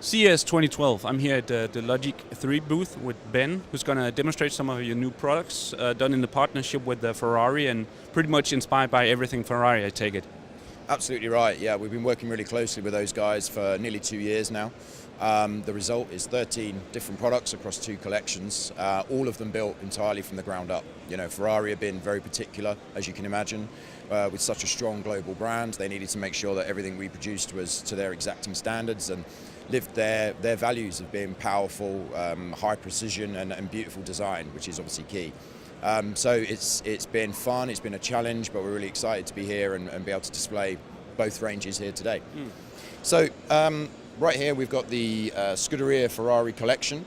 CES 2012. I'm here at the Logic 3 booth with Ben, who's going to demonstrate some of your new products done in the partnership with Ferrari and pretty much inspired by everything Ferrari, I take it. Absolutely right, yeah. We've been working really closely with those guys for nearly 2 years now. The result is 13 different products across 2 collections, all of them built entirely from the ground up. You know, Ferrari have been very particular, as you can imagine, with such a strong global brand. They needed to make sure that everything we produced was to their exacting standards and lived their values of being powerful, high precision and beautiful design, which is obviously key. So it's been fun, it's been a challenge, but we're really excited to be here and be able to display both ranges here today. So right here we've got the Scuderia Ferrari collection.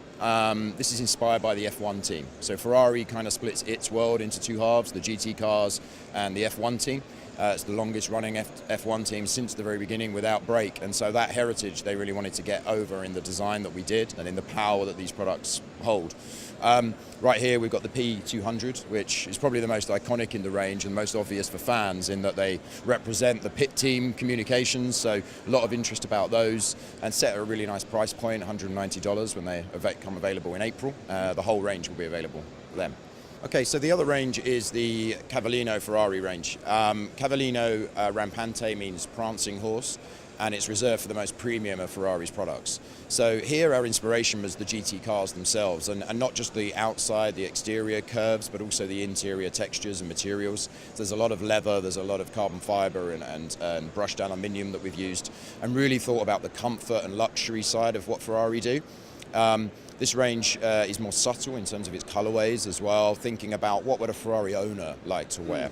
This is inspired by the F1 team. So Ferrari kind of splits its world into 2 halves, the GT cars and the F1 team. It's the longest running F1 team since the very beginning without break, and so that heritage they really wanted to get over in the design that we did and in the power that these products hold. Right here we've got the P200, which is probably the most iconic in the range and most obvious for fans in that they represent the pit team communications, so a lot of interest about those, and set at a really nice price point, $190 when they come available in April. The whole range will be available then. Okay, so the other range is the Cavallino Ferrari range. Cavallino rampante means prancing horse, and it's reserved for the most premium of Ferrari's products. So here our inspiration was the GT cars themselves, and not just the outside, the exterior curves, but also the interior textures and materials. So there's a lot of leather, there's a lot of carbon fiber and brushed aluminium that we've used, and really thought about the comfort and luxury side of what Ferrari do. This range is more subtle in terms of its colorways as well, thinking about what would a Ferrari owner like to wear.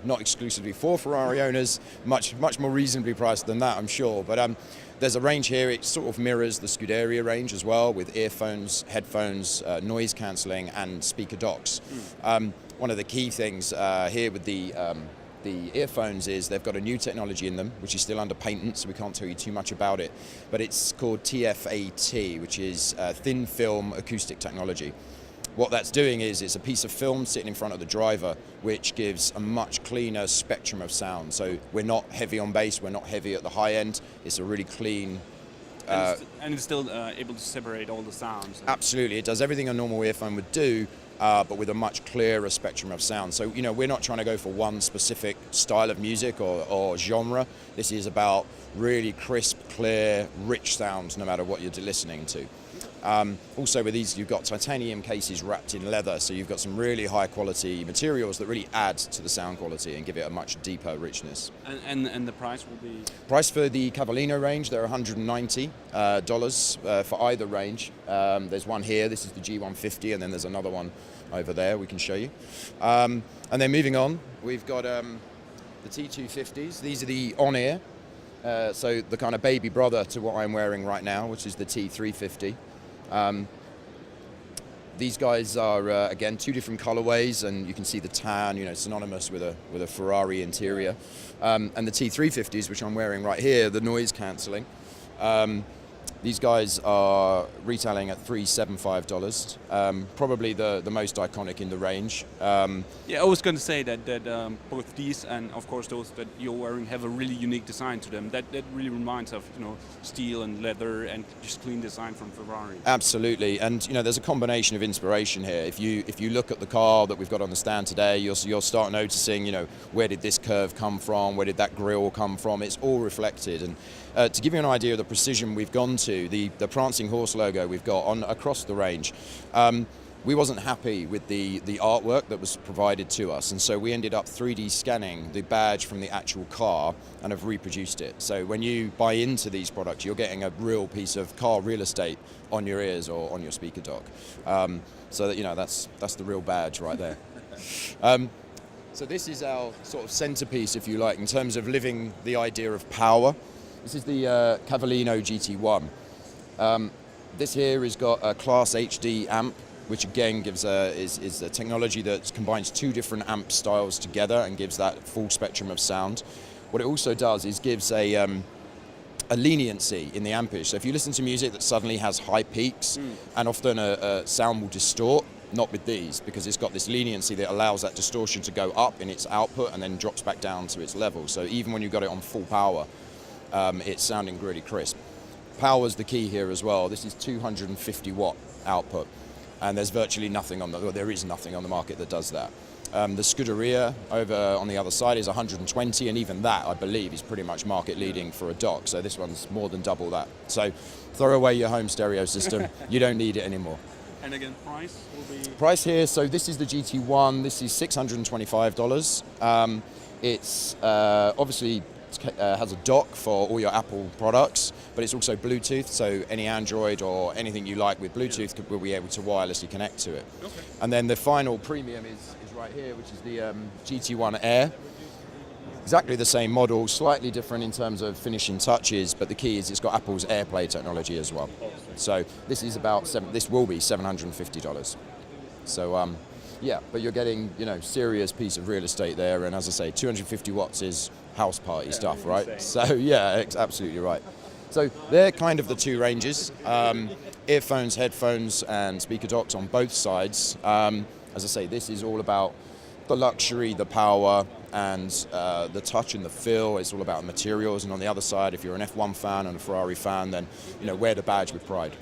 Not exclusively for Ferrari owners, much more reasonably priced than that, I'm sure. But there's a range here, it sort of mirrors the Scuderia range as well, with earphones, headphones, noise cancelling and speaker docks. One of the key things here with the earphones is they've got a new technology in them, which is still under patent, so we can't tell you too much about it. But it's called TFAT, which is thin film acoustic technology. What that's doing is it's a piece of film sitting in front of the driver, which gives a much cleaner spectrum of sound. So we're not heavy on bass, we're not heavy at the high end. It's a really clean. And it's still able to separate all the sounds. Absolutely, it does everything a normal earphone would do, but with a much clearer spectrum of sound. So, you know, we're not trying to go for one specific style of music or genre. This is about really crisp, clear, rich sounds no matter what you're listening to. Also with these, you've got titanium cases wrapped in leather, so you've got some really high quality materials that really add to the sound quality and give it a much deeper richness. And the price will be? Price for the Cavallino range, they're $190 for either range. There's one here, this is the G150, and then there's another one over there we can show you. And then moving on, we've got the T250s. These are the on-ear, so the kind of baby brother to what I'm wearing right now, which is the T350. These guys are again 2 different colorways, and you can see the tan, you know, synonymous with a Ferrari interior. And the T350s, which I'm wearing right here, the noise cancelling. These guys are retailing at $375, probably the most iconic in the range. Yeah, I was going to say that both these and of course those that you're wearing have a really unique design to them. That really reminds of, you know, steel and leather and just clean design from Ferrari. Absolutely, and you know, there's a combination of inspiration here. If you look at the car that we've got on the stand today, you'll start noticing, you know, where did this curve come from? Where did that grille come from? It's all reflected. And to give you an idea of the precision we've gone to, the prancing horse logo we've got on across the range, we wasn't happy with the artwork that was provided to us, and so we ended up 3D scanning the badge from the actual car and have reproduced it. So when you buy into these products, you're getting a real piece of car real estate on your ears or on your speaker dock. So that, you know, that's the real badge right there. So this is our sort of centerpiece, if you like, in terms of living the idea of power. This is the Cavallino GT1. This here has got a Class HD amp, which again gives is a technology that combines 2 different amp styles together and gives that full spectrum of sound. What it also does is gives a leniency in the ampage. So if you listen to music that suddenly has high peaks, and often a sound will distort, not with these, because it's got this leniency that allows that distortion to go up in its output and then drops back down to its level. So even when you've got it on full power, it's sounding really crisp. Power's the key here as well. This is 250 watt output, and there's virtually nothing on there is nothing on the market that does that. The Scuderia over on the other side is 120, and even that, I believe, is pretty much market leading for a dock. So this one's more than double that. So throw away your home stereo system. You don't need it anymore. And again, price will be? Price here, so this is the GT1. This is $625. It's obviously has a dock for all your Apple products, but it's also Bluetooth, so any Android or anything you like with Bluetooth will be able to wirelessly connect to it. Okay. And then the final premium is right here, which is the GT1 Air. Exactly the same model, slightly different in terms of finishing touches, but the key is it's got Apple's AirPlay technology as well. So this is this will be $750. So yeah, but you're getting, you know, serious piece of real estate there, and as I say, 250 watts is house party stuff, right? Insane. So yeah, it's absolutely right. So they're kind of the two ranges, earphones, headphones, and speaker docks on both sides. As I say, this is all about the luxury, the power, and the touch and the feel. It's all about materials. And on the other side, if you're an F1 fan and a Ferrari fan, then, you know, wear the badge with pride.